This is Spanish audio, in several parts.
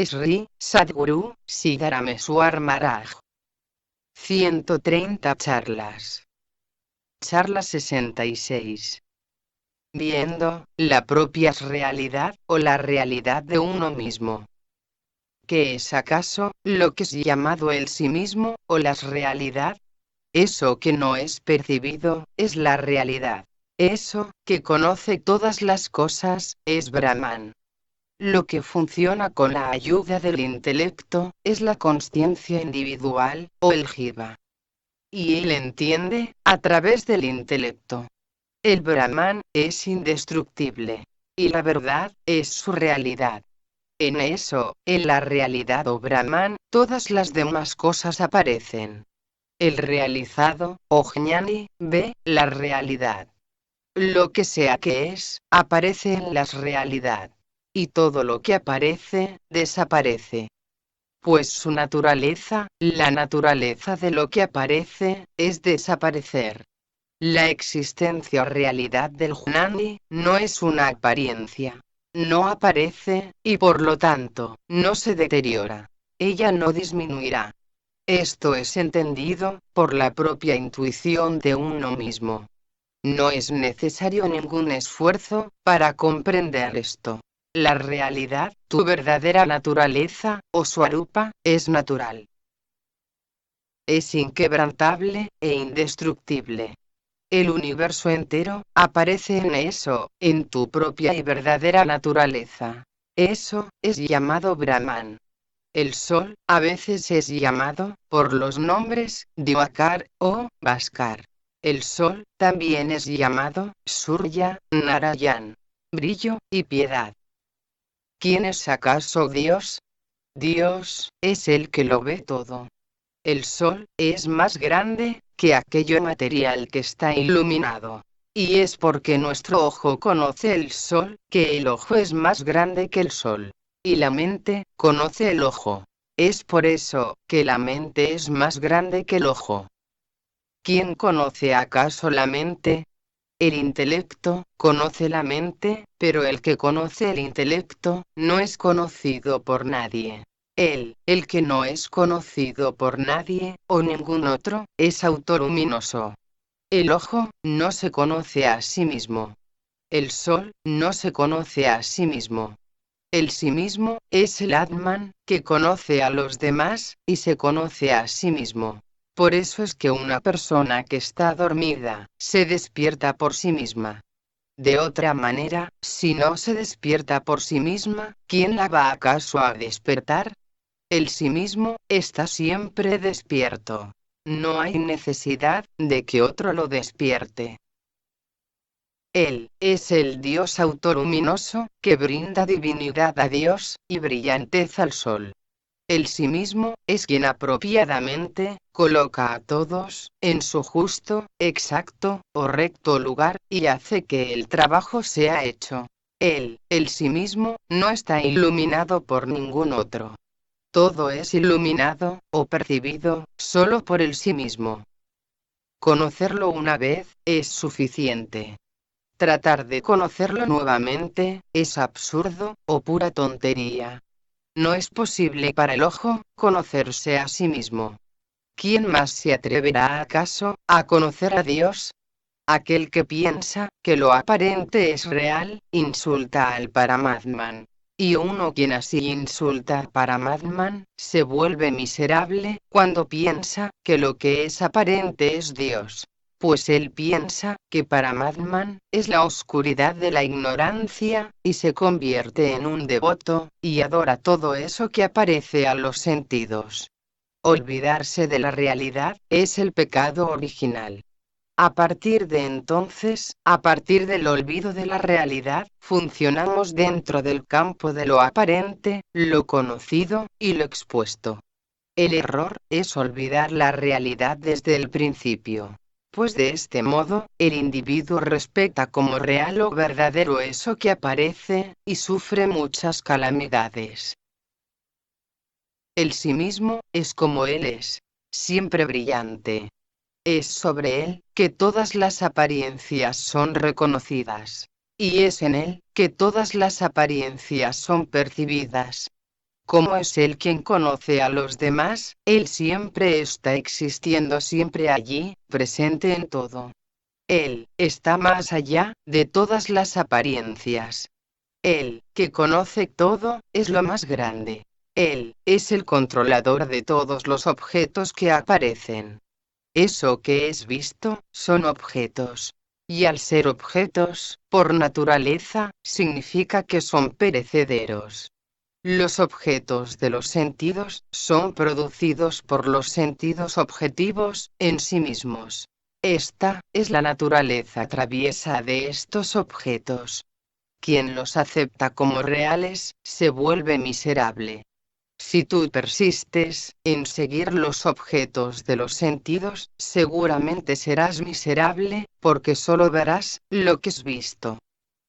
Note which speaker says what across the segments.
Speaker 1: Sri Sadguru Siddharameswar Maharaj. 130 charlas. Charla 66. Viendo la propia realidad o la realidad de uno mismo. ¿Qué es acaso lo que es llamado el sí mismo o la realidad? Eso que no es percibido es la realidad. Eso que conoce todas las cosas es Brahman. Lo que funciona con la ayuda del intelecto es la consciencia individual o el jiva. Y él entiende a través del intelecto. El Brahman es indestructible. Y la verdad es su realidad. En eso, en la realidad o Brahman, todas las demás cosas aparecen. El realizado, o jnani, ve la realidad. Lo que sea que es, aparece en la realidad. Y todo lo que aparece, desaparece. Pues su naturaleza, la naturaleza de lo que aparece, es desaparecer. La existencia o realidad del jnani no es una apariencia. No aparece, y por lo tanto, no se deteriora. Ella no disminuirá. Esto es entendido por la propia intuición de uno mismo. No es necesario ningún esfuerzo para comprender esto. La realidad, tu verdadera naturaleza, o swarupa, es natural. Es inquebrantable e indestructible. El universo entero aparece en eso, en tu propia y verdadera naturaleza. Eso es llamado Brahman. El sol, a veces es llamado, por los nombres, Diwakar, o Bhaskar. El sol, también es llamado, Surya, Narayan. Brillo, y piedad. ¿Quién es acaso Dios? Dios, es el que lo ve todo. El sol, es más grande, que aquello material que está iluminado. Y es porque nuestro ojo conoce el sol, que el ojo es más grande que el sol. Y la mente, conoce el ojo. Es por eso, que la mente es más grande que el ojo. ¿Quién conoce acaso la mente? El intelecto, conoce la mente, pero el que conoce el intelecto, no es conocido por nadie. El que no es conocido por nadie, o ningún otro, es autoluminoso. El ojo, no se conoce a sí mismo. El sol, no se conoce a sí mismo. El sí mismo, es el Atman, que conoce a los demás, y se conoce a sí mismo. Por eso es que una persona que está dormida, se despierta por sí misma. De otra manera, si no se despierta por sí misma, ¿quién la va acaso a despertar? El sí mismo, está siempre despierto. No hay necesidad, de que otro lo despierte. Él, es el Dios autoluminoso, que brinda divinidad a Dios, y brillantez al sol. El sí mismo, es quien apropiadamente, coloca a todos, en su justo, exacto, o recto lugar, y hace que el trabajo sea hecho. Él, el sí mismo, no está iluminado por ningún otro. Todo es iluminado, o percibido, solo por el sí mismo. Conocerlo una vez, es suficiente. Tratar de conocerlo nuevamente, es absurdo, o pura tontería. No es posible para el ojo, conocerse a sí mismo. ¿Quién más se atreverá acaso, a conocer a Dios? Aquel que piensa, que lo aparente es real, insulta al Paramatman. Y uno quien así insulta al Paramatman, se vuelve miserable, cuando piensa, que lo que es aparente es Dios. Pues él piensa, que Paramatman, es la oscuridad de la ignorancia, y se convierte en un devoto, y adora todo eso que aparece a los sentidos. Olvidarse de la realidad, es el pecado original. A partir de entonces, a partir del olvido de la realidad, funcionamos dentro del campo de lo aparente, lo conocido, y lo expuesto. El error, es olvidar la realidad desde el principio. Pues de este modo, el individuo respeta como real o verdadero eso que aparece, y sufre muchas calamidades. El sí mismo, es como él es, siempre brillante. Es sobre él, que todas las apariencias son reconocidas. Y es en él, que todas las apariencias son percibidas. Como es Él quien conoce a los demás, Él siempre está existiendo, siempre allí, presente en todo. Él está más allá de todas las apariencias. Él, que conoce todo, es lo más grande. Él es el controlador de todos los objetos que aparecen. Eso que es visto, son objetos. Y al ser objetos, por naturaleza, significa que son perecederos. Los objetos de los sentidos son producidos por los sentidos objetivos en sí mismos. Esta es la naturaleza traviesa de estos objetos. Quien los acepta como reales, se vuelve miserable. Si tú persistes en seguir los objetos de los sentidos, seguramente serás miserable, porque solo verás lo que has visto.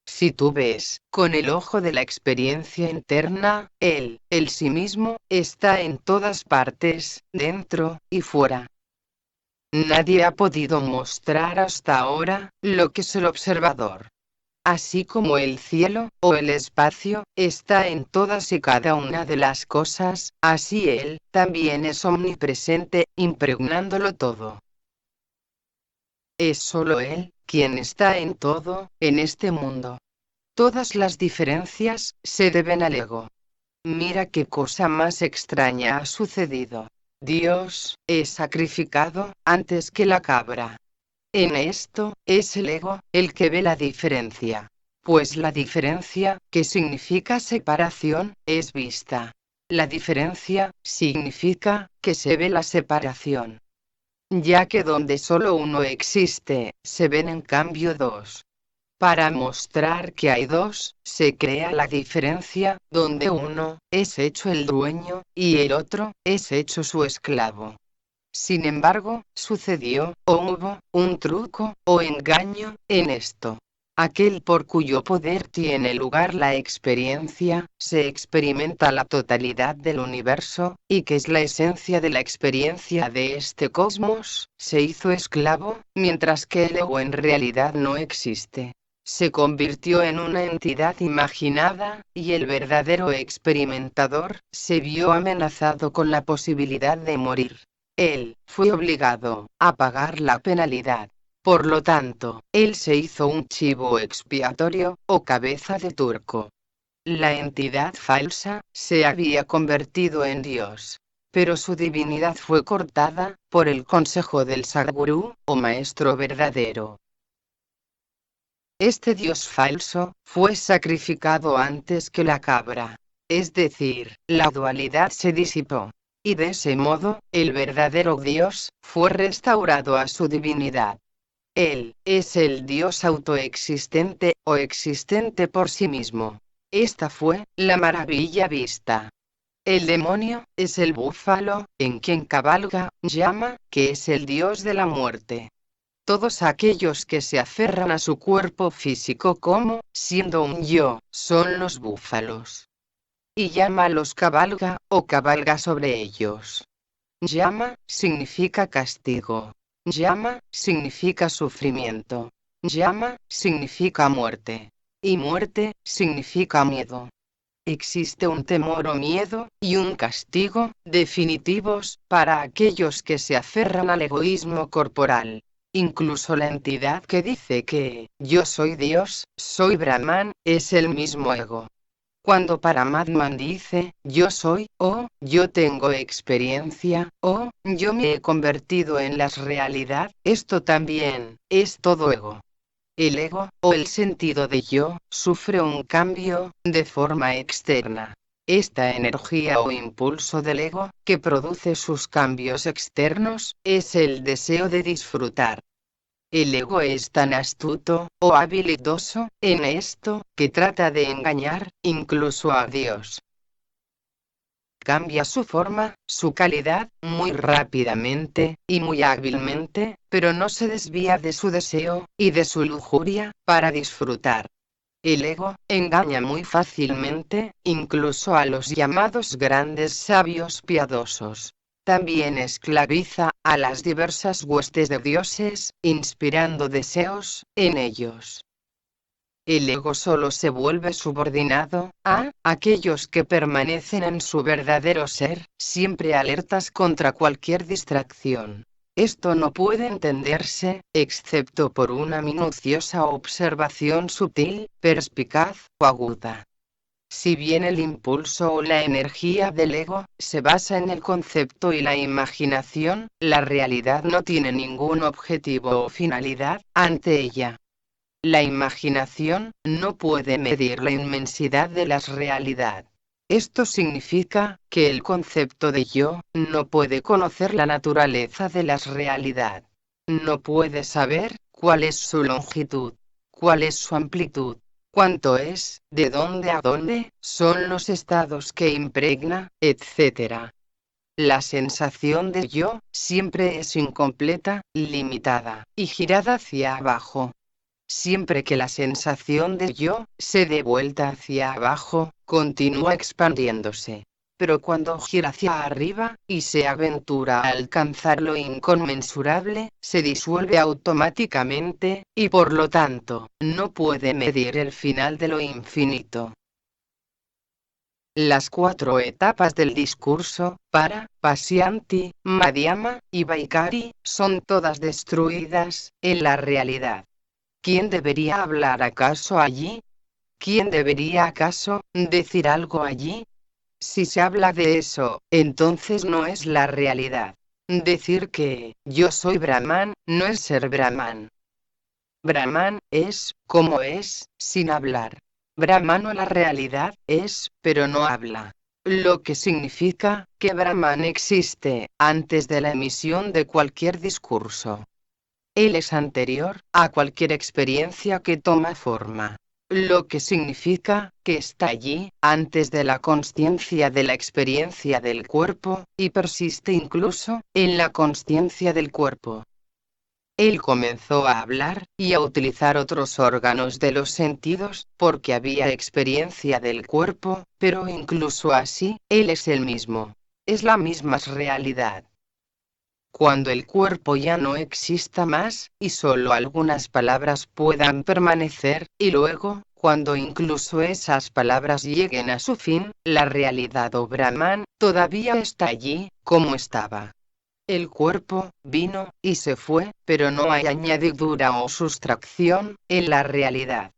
Speaker 1: Si tú ves con el ojo de la experiencia interna, el sí mismo, está en todas partes, dentro y fuera. Nadie ha podido mostrar hasta ahora lo que es el observador. Así como el cielo, o el espacio, está en todas y cada una de las cosas, así Él, también es omnipresente, impregnándolo todo. Es solo Él, quien está en todo, en este mundo. Todas las diferencias, se deben al ego. Mira qué cosa más extraña ha sucedido. Dios, es sacrificado, antes que la cabra. En esto, es el ego, el que ve la diferencia. Pues la diferencia, que significa separación, es vista. La diferencia, significa, que se ve la separación. Ya que donde solo uno existe, se ven en cambio dos. Para mostrar que hay dos, se crea la diferencia, donde uno, es hecho el dueño, y el otro, es hecho su esclavo. Sin embargo, sucedió, o hubo, un truco, o engaño, en esto. Aquel por cuyo poder tiene lugar la experiencia, se experimenta la totalidad del universo, y que es la esencia de la experiencia de este cosmos, se hizo esclavo, mientras que el ego en realidad no existe. Se convirtió en una entidad imaginada, y el verdadero experimentador, se vio amenazado con la posibilidad de morir. Él fue obligado a pagar la penalidad. Por lo tanto, él se hizo un chivo expiatorio, o cabeza de turco. La entidad falsa se había convertido en Dios. Pero su divinidad fue cortada por el consejo del Sadgurú, o maestro verdadero. Este Dios falso fue sacrificado antes que la cabra. Es decir, la dualidad se disipó. Y de ese modo, el verdadero Dios fue restaurado a su divinidad. Él es el Dios autoexistente, o existente por sí mismo. Esta fue la maravilla vista. El demonio es el búfalo, en quien cabalga Yama, que es el Dios de la muerte. Todos aquellos que se aferran a su cuerpo físico como, siendo un yo, son los búfalos. Y Yama los cabalga, o cabalga sobre ellos. Yama significa castigo. Yama significa sufrimiento. Yama significa muerte. Y muerte significa miedo. Existe un temor o miedo, y un castigo, definitivos, para aquellos que se aferran al egoísmo corporal. Incluso la entidad que dice que, yo soy Dios, soy Brahman, es el mismo ego. Cuando Paramatman dice, yo soy, o, yo tengo experiencia, o, yo me he convertido en la realidad, esto también, es todo ego. El ego, o el sentido de yo, sufre un cambio, de forma externa. Esta energía o impulso del ego, que produce sus cambios externos, es el deseo de disfrutar. El ego es tan astuto, o habilidoso, en esto, que trata de engañar, incluso a Dios. Cambia su forma, su calidad, muy rápidamente, y muy hábilmente, pero no se desvía de su deseo, y de su lujuria, para disfrutar. El ego engaña muy fácilmente, incluso a los llamados grandes sabios piadosos. También esclaviza a las diversas huestes de dioses, inspirando deseos en ellos. el ego solo se vuelve subordinado a aquellos que permanecen en su verdadero ser, siempre alertas contra cualquier distracción. Esto no puede entenderse, excepto por una minuciosa observación sutil, perspicaz o aguda. Si bien el impulso o la energía del ego se basa en el concepto y la imaginación, la realidad no tiene ningún objetivo o finalidad ante ella. La imaginación no puede medir la inmensidad de la realidad. Esto significa que el concepto de yo no puede conocer la naturaleza de la realidad. No puede saber cuál es su longitud, cuál es su amplitud, cuánto es, de dónde a dónde son los estados que impregna, etc. La sensación de yo siempre es incompleta, limitada y girada hacia abajo. Siempre que la sensación de yo se dé vuelta hacia abajo, continúa expandiéndose. Pero cuando gira hacia arriba, y se aventura a alcanzar lo inconmensurable, se disuelve automáticamente, y por lo tanto, no puede medir el final de lo infinito. Las 4 etapas del discurso, para, Pasyanti, Madhyama y Vaikari, son todas destruidas, en la realidad. ¿Quién debería hablar acaso allí? ¿Quién debería acaso decir algo allí? Si se habla de eso, entonces no es la realidad. Decir que yo soy Brahman no es ser Brahman. Brahman es, como es, sin hablar. Brahman o la realidad es, pero no habla. Lo que significa que Brahman existe antes de la emisión de cualquier discurso. Él es anterior a cualquier experiencia que toma forma. Lo que significa que está allí antes de la consciencia de la experiencia del cuerpo, y persiste incluso en la consciencia del cuerpo. Él comenzó a hablar y a utilizar otros órganos de los sentidos, porque había experiencia del cuerpo, pero incluso así, él es el mismo. Es la misma realidad. Cuando el cuerpo ya no exista más, y solo algunas palabras puedan permanecer, y luego, cuando incluso esas palabras lleguen a su fin, la realidad o Brahman, todavía está allí, como estaba. El cuerpo vino y se fue, pero no hay añadidura o sustracción en la realidad.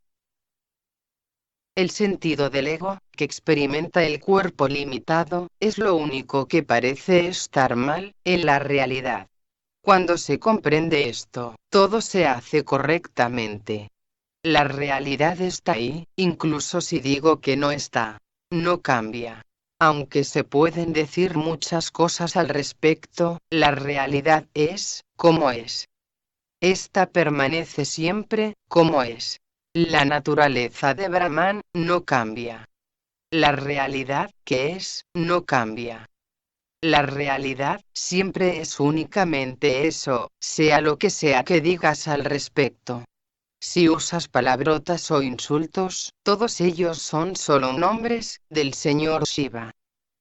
Speaker 1: El sentido del ego, que experimenta el cuerpo limitado, es lo único que parece estar mal en la realidad. Cuando se comprende esto, todo se hace correctamente. La realidad está ahí, incluso si digo que no está. No cambia. Aunque se pueden decir muchas cosas al respecto, la realidad es, como es. Esta permanece siempre, como es. La naturaleza de Brahman no cambia. La realidad, que es, no cambia. La realidad siempre es únicamente eso, sea lo que sea que digas al respecto. Si usas palabrotas o insultos, todos ellos son solo nombres del Señor Shiva.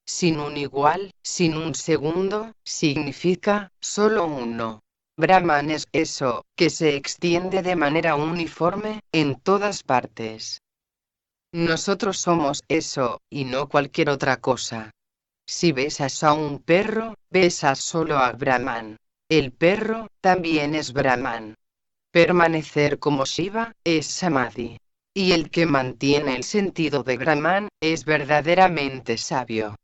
Speaker 1: Sin un igual, sin un segundo, significa solo uno. Brahman es eso, que se extiende de manera uniforme, en todas partes. Nosotros somos eso, y no cualquier otra cosa. Si besas a un perro, besas solo a Brahman. El perro también es Brahman. Permanecer como Shiva es Samadhi. Y el que mantiene el sentido de Brahman es verdaderamente sabio.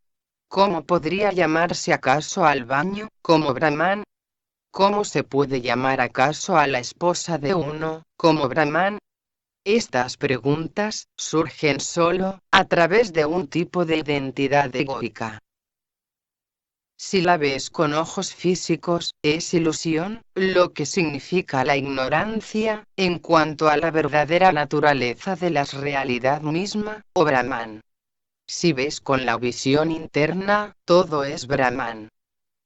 Speaker 1: ¿Cómo podría llamarse acaso al baño como Brahman? ¿Cómo se puede llamar acaso a la esposa de uno como Brahman? Estas preguntas surgen solo a través de un tipo de identidad egoica. Si la ves con ojos físicos, es ilusión, lo que significa la ignorancia, en cuanto a la verdadera naturaleza de la realidad misma, o Brahman. Si ves con la visión interna, todo es Brahman.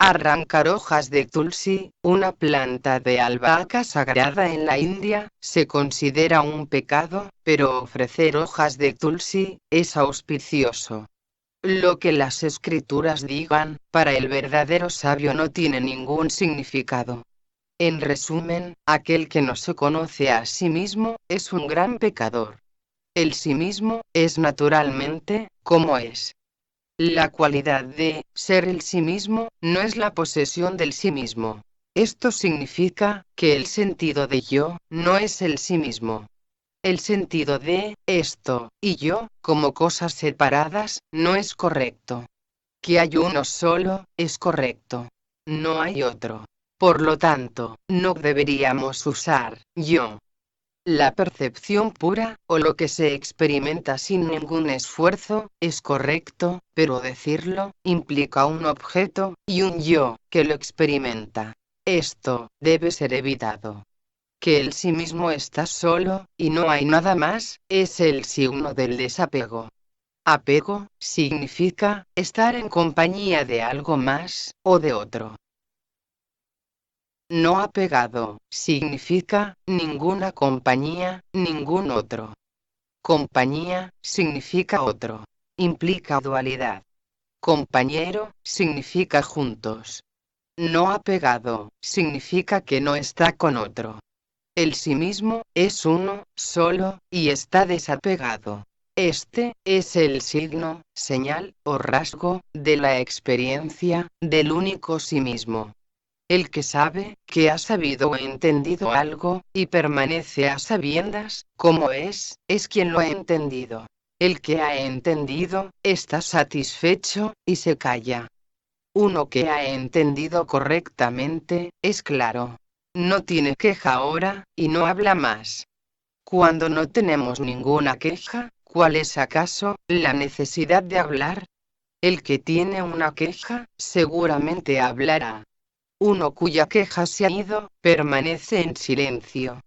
Speaker 1: Arrancar hojas de tulsi, una planta de albahaca sagrada en la India, se considera un pecado, pero ofrecer hojas de tulsi es auspicioso. Lo que las escrituras digan, para el verdadero sabio no tiene ningún significado. En resumen, aquel que no se conoce a sí mismo, es un gran pecador. el sí mismo es naturalmente como es. La cualidad de ser el sí mismo no es la posesión del sí mismo. Esto significa que el sentido de yo no es el sí mismo. El sentido de esto y yo, como cosas separadas, no es correcto. Que hay uno solo, es correcto. No hay otro. Por lo tanto, no deberíamos usar yo. La percepción pura, o lo que se experimenta sin ningún esfuerzo, es correcto, pero decirlo, implica un objeto, y un yo, que lo experimenta. Esto, debe ser evitado. Que el sí mismo está solo, y no hay nada más, es el signo del desapego. Apego, significa, estar en compañía de algo más, o de otro. No apegado, significa, ninguna compañía, ningún otro. Compañía, significa otro. Implica dualidad. Compañero, significa juntos. No apegado, significa que no está con otro. El sí mismo, es uno, solo, y está desapegado. Este, es el signo, señal, o rasgo, de la experiencia, del único sí mismo. El que sabe, que ha sabido o entendido algo, y permanece a sabiendas, como es quien lo ha entendido. El que ha entendido, está satisfecho, y se calla. Uno que ha entendido correctamente, es claro. No tiene queja ahora, y no habla más. Cuando no tenemos ninguna queja, ¿cuál es acaso la necesidad de hablar? El que tiene una queja, seguramente hablará. Uno cuya queja se ha ido, permanece en silencio.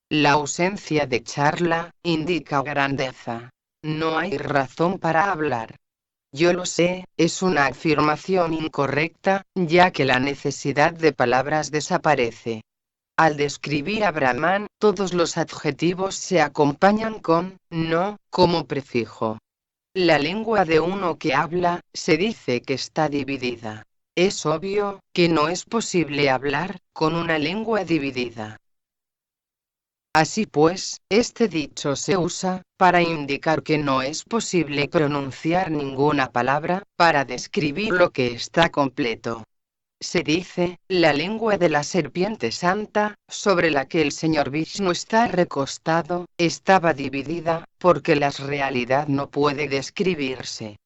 Speaker 1: La ausencia de charla, indica grandeza. No hay razón para hablar. Yo lo sé, es una afirmación incorrecta, ya que la necesidad de palabras desaparece. Al describir a Brahman, todos los adjetivos se acompañan con no como prefijo. La lengua de uno que habla, se dice que está dividida. Es obvio que no es posible hablar con una lengua dividida. Así pues, este dicho se usa para indicar que no es posible pronunciar ninguna palabra para describir lo que está completo. Se dice, la lengua de la serpiente santa, sobre la que el señor Vishnu está recostado, estaba dividida, porque la realidad no puede describirse.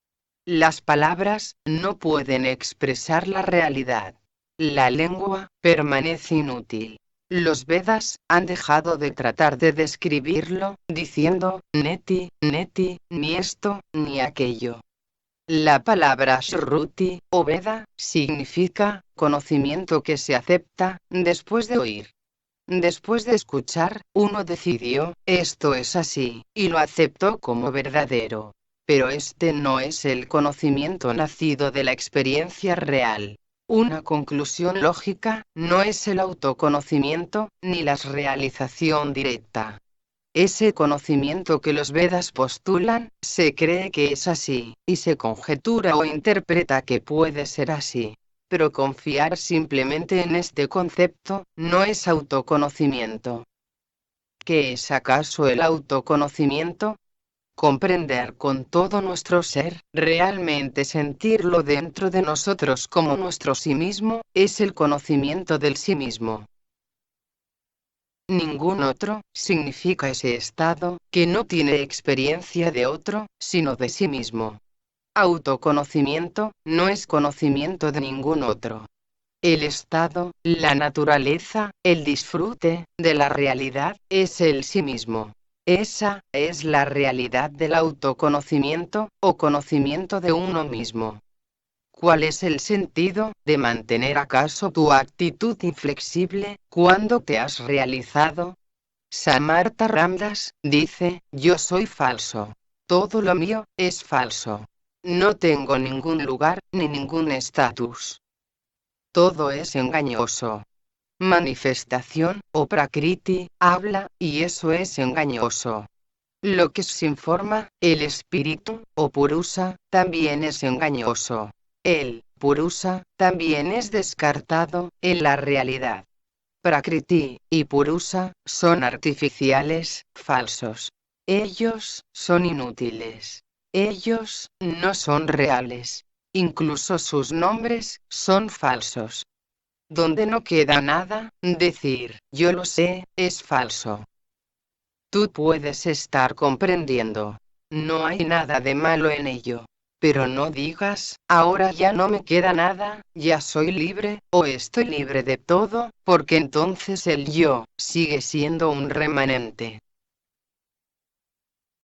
Speaker 1: Las palabras no pueden expresar la realidad. La lengua permanece inútil. Los Vedas han dejado de tratar de describirlo, diciendo, neti, neti, ni esto, ni aquello. La palabra Shruti, o Veda, significa conocimiento que se acepta después de oír. Después de escuchar, uno decidió, esto es así, y lo aceptó como verdadero. Pero este no es el conocimiento nacido de la experiencia real. Una conclusión lógica, no es el autoconocimiento, ni la realización directa. Ese conocimiento que los Vedas postulan, se cree que es así, y se conjetura o interpreta que puede ser así. Pero confiar simplemente en este concepto, no es autoconocimiento. ¿Qué es acaso el autoconocimiento? Comprender con todo nuestro ser, realmente sentirlo dentro de nosotros como nuestro sí mismo, es el conocimiento del sí mismo. Ningún otro, significa ese estado, que no tiene experiencia de otro, sino de sí mismo. Autoconocimiento, no es conocimiento de ningún otro. El estado, la naturaleza, el disfrute, de la realidad, es el sí mismo. Esa, es la realidad del autoconocimiento, o conocimiento de uno mismo. ¿Cuál es el sentido de mantener acaso tu actitud inflexible, cuando te has realizado? Samartha Ramdas dice, yo soy falso. Todo lo mío es falso. No tengo ningún lugar, ni ningún estatus. Todo es engañoso. Manifestación, o prakriti, habla, y eso es engañoso. Lo que es sin forma, el espíritu, o purusa, también es engañoso. El purusa también es descartado en la realidad. Prakriti y purusa son artificiales, falsos. Ellos son inútiles. Ellos no son reales. Incluso sus nombres son falsos. Donde no queda nada, decir, yo lo sé, es falso. Tú puedes estar comprendiendo. No hay nada de malo en ello. Pero no digas, ahora ya no me queda nada, ya soy libre, o estoy libre de todo, porque entonces el yo sigue siendo un remanente.